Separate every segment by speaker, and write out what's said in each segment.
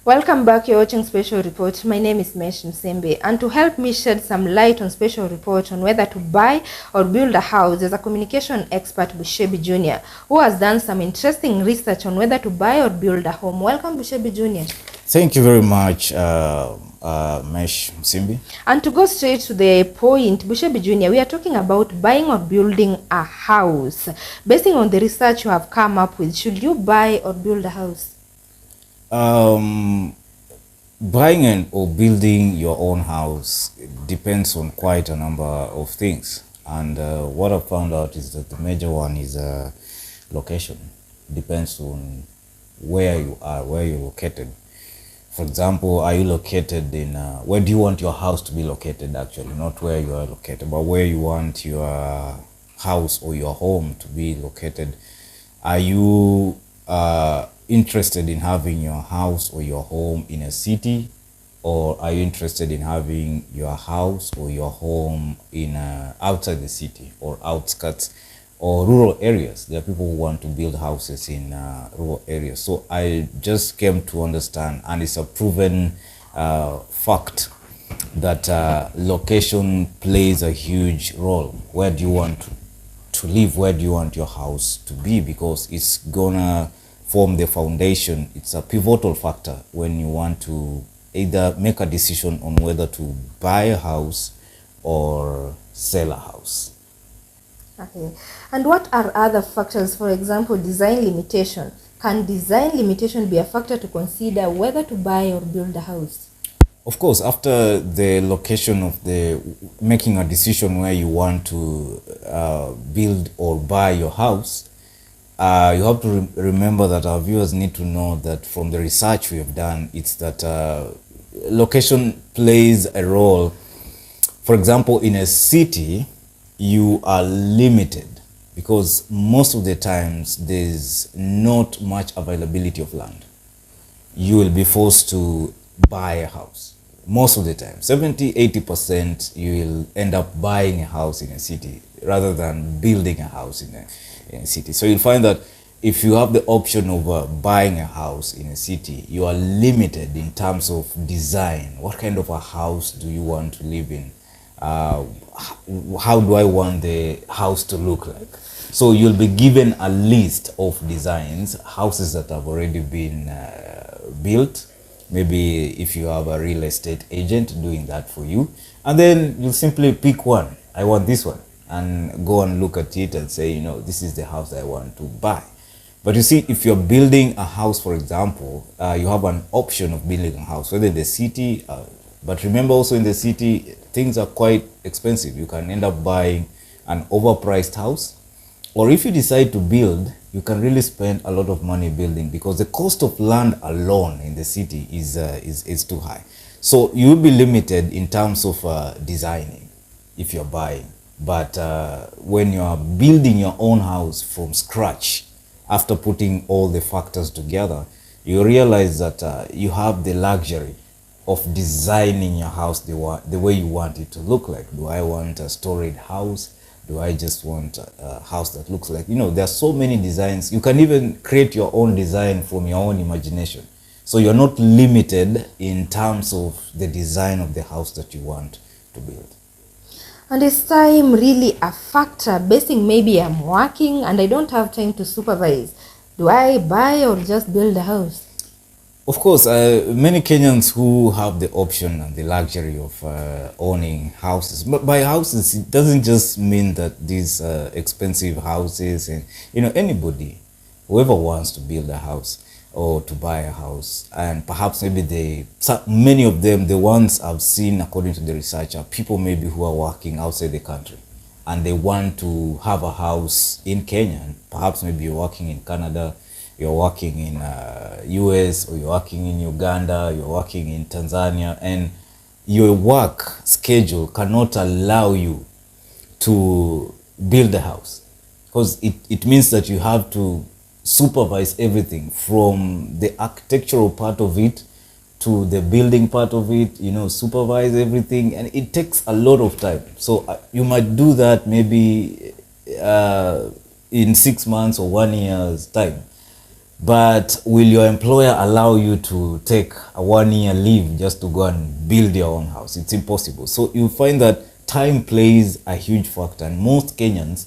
Speaker 1: Welcome back. You're watching Special Report. My name is Mesh Msembe, and to help me shed some light on Special Report on whether to buy or build a house, there's a communication expert, Bushebi Jr., who has done some interesting research on whether to buy or build a home. Welcome, Bushebi Jr.
Speaker 2: Thank you very much, Mesh Msembe.
Speaker 1: And to go straight to the point, Bushebi Jr., we are talking about buying or building a house. Basing on the research you have come up with, should you buy or build a house?
Speaker 2: Buying or building your own house depends on quite a number of things, and what I found out is that the major one is location. Depends on where you are, where you're located. For example, are you located in where do you want your house to be located? Actually, not where you are located, but where you want your house or your home to be located. Are you interested in having your house or your home in a city, or are you interested in having your house or your home in outside the city or outskirts or rural areas? There are people who want to build houses in rural areas. So I just came to understand, and it's a proven fact, that location plays a huge role. Where do you want to live? Where do you want your house to be? Because it's gonna form the foundation. It's a pivotal factor when you want to either make a decision on whether to buy a house or sell a house.
Speaker 1: Okay. And what are other factors? For example, design limitation. Can design limitation be a factor to consider whether to buy or build a house?
Speaker 2: Of course, after the location of the making a decision where you want to build or buy your house, you have to remember that our viewers need to know that from the research we have done, it's that location plays a role. For example, in a city, you are limited because most of the times there's not much availability of land. You will be forced to buy a house. Most of the time, 70-80%, you will end up buying a house in a city rather than building a house in a city. So you'll find that if you have the option of buying a house in a city, you are limited in terms of design. What kind of a house do you want to live in? How do I want the house to look like? So you'll be given a list of designs, houses that have already been built. Maybe if you have a real estate agent doing that for you, and then you'll simply pick one. I want this one, and go and look at it and say, this is the house I want to buy. But you see, if you're building a house, for example, you have an option of building a house, whether in the city, but remember also in the city, things are quite expensive. You can end up buying an overpriced house, or if you decide to build, you can really spend a lot of money building because the cost of land alone in the city is too high. So you will be limited in terms of designing if you're buying. But when you are building your own house from scratch, after putting all the factors together, you realize that you have the luxury of designing your house the way you want it to look like. Do I want a storied house? Do I just want a house that looks like, there are so many designs. You can even create your own design from your own imagination. So you're not limited in terms of the design of the house that you want to build.
Speaker 1: And is time really a factor? Basing maybe I'm working and I don't have time to supervise. Do I buy or just build a house?
Speaker 2: Of course, many Kenyans who have the option and the luxury of owning houses. But by houses, it doesn't just mean that these expensive houses and, anybody, whoever wants to build a house or to buy a house. And perhaps maybe many of them, the ones I've seen according to the research, are people maybe who are working outside the country and they want to have a house in Kenya. And perhaps maybe you're working in Canada, you're working in US, or you're working in Uganda, you're working in Tanzania, and your work schedule cannot allow you to build a house because it means that you have to supervise everything from the architectural part of it to the building part of it, supervise everything, and it takes a lot of time. So you might do that maybe in 6 months or 1 year's time. But will your employer allow you to take a 1 year leave just to go and build your own house? It's impossible. So you find that time plays a huge factor, and most Kenyans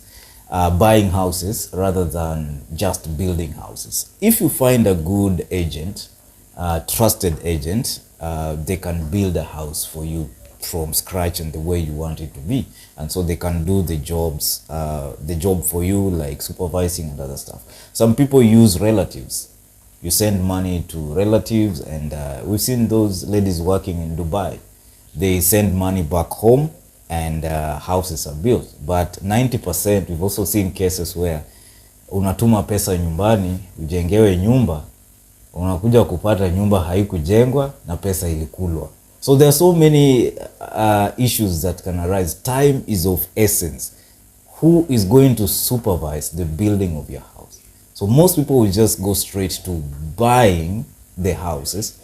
Speaker 2: are buying houses rather than just building houses. If you find a good agent, trusted agent, they can build a house for you from scratch and the way you want it to be, and so they can do the job for you, like supervising and other stuff. Some people use relatives. You send money to relatives, and we've seen those ladies working in Dubai. They send money back home and houses are built. But 90%, we've also seen cases where unatuma pesa nyumbani ujengewe nyumba, unakuja kupata nyumba haikujengwa na pesa ilikulwa. So there are so many issues that can arise. Time is of essence. Who is going to supervise the building of your house? So most people will just go straight to buying the houses.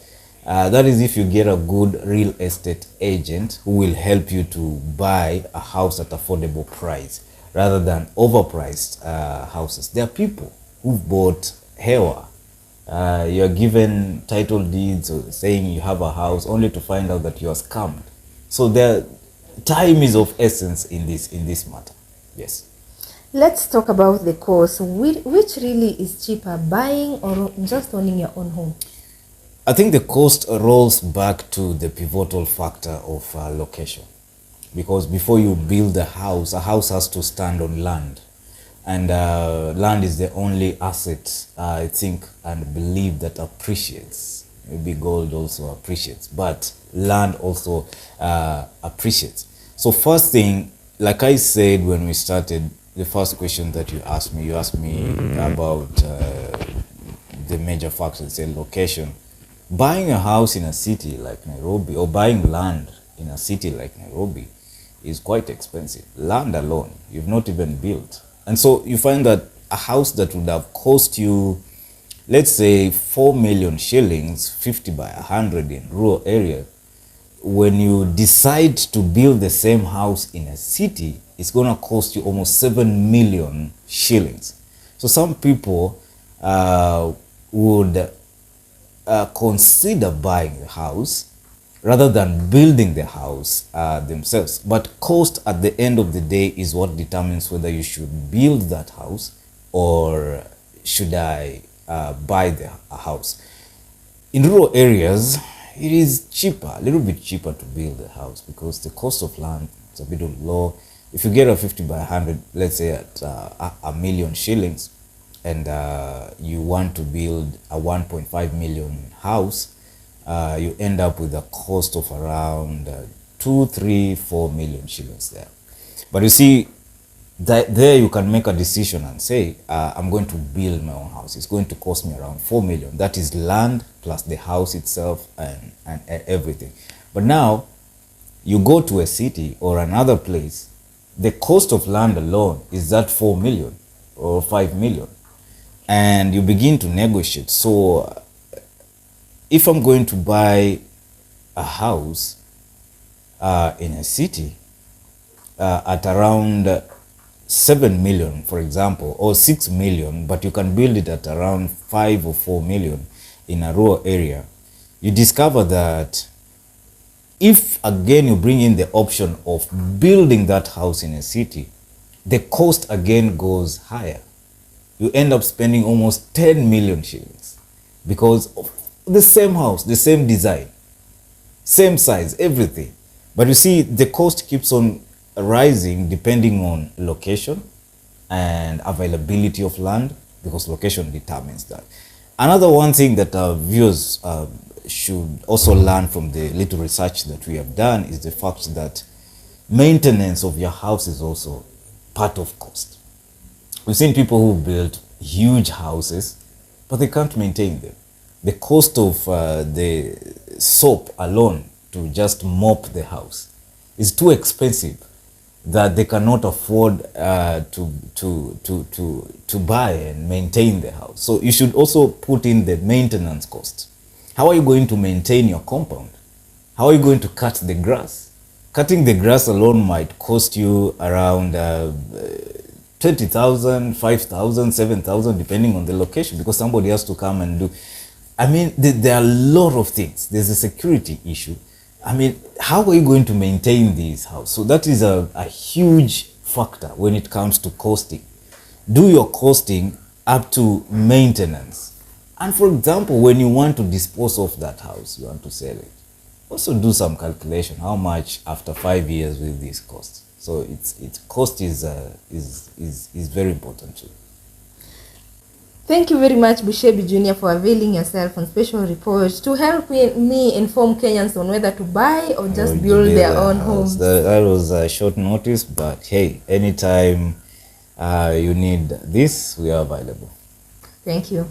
Speaker 2: That is if you get a good real estate agent who will help you to buy a house at affordable price rather than overpriced houses. There are people who've bought Hewa. You're given title deeds saying you have a house only to find out that you are scammed. So time is of essence in this matter. Yes.
Speaker 1: Let's talk about the cost. Which really is cheaper, buying or just owning your own home?
Speaker 2: I think the cost rolls back to the pivotal factor of location. Because before you build a house has to stand on land. And land is the only asset, I think and believe, that appreciates. Maybe gold also appreciates, but land also appreciates. So first thing, like I said when we started, the first question that you asked me about the major factors, say location. Buying a house in a city like Nairobi or buying land in a city like Nairobi is quite expensive. Land alone, you've not even built. And so you find that a house that would have cost you, let's say 4 million shillings, 50 by 100 in rural area, when you decide to build the same house in a city, it's going to cost you almost 7 million shillings. So some people would consider buying the house rather than building the house themselves. But cost at the end of the day is what determines whether you should build that house or should I buy the house. In rural areas, it is cheaper, a little bit cheaper to build a house because the cost of land is a bit low. If you get a 50 by 100, let's say at a million shillings, and you want to build a 1.5 million house, you end up with a cost of around 2, 3, 4 million shillings there. But you see, that there you can make a decision and say, I'm going to build my own house. It's going to cost me around 4 million. That is land plus the house itself and everything. But now you go to a city or another place, the cost of land alone is that 4 million or 5 million. And you begin to negotiate. So if I'm going to buy a house in a city at around 7 million, for example, or 6 million, but you can build it at around 5 or 4 million in a rural area, you discover that if again you bring in the option of building that house in a city, the cost again goes higher. You end up spending almost 10 million shillings because of the same house, the same design, same size, everything. But you see, the cost keeps on rising depending on location and availability of land, because location determines that. Another one thing that our viewers should also learn from the little research that we have done is the fact that maintenance of your house is also part of cost. We've seen people who build huge houses, but they can't maintain them. The cost of the soap alone to just mop the house is too expensive that they cannot afford to buy and maintain the house. So you should also put in the maintenance cost. How are you going to maintain your compound? How are you going to cut the grass? Cutting the grass alone might cost you around 20,000, 5,000, 7,000, depending on the location, because somebody has to come and do. I mean, there are a lot of things. There's a security issue. I mean, how are you going to maintain these houses? So that is a huge factor when it comes to costing. Do your costing up to maintenance. And for example, when you want to dispose of that house, you want to sell it, also do some calculation. How much after 5 years will this cost? So its cost is very important too.
Speaker 1: Thank you very much, Bushebi Jr., for availing yourself on Special Report to help me inform Kenyans on whether to buy or just build their own homes.
Speaker 2: That was a short notice, but hey, anytime you need this, we are available.
Speaker 1: Thank you.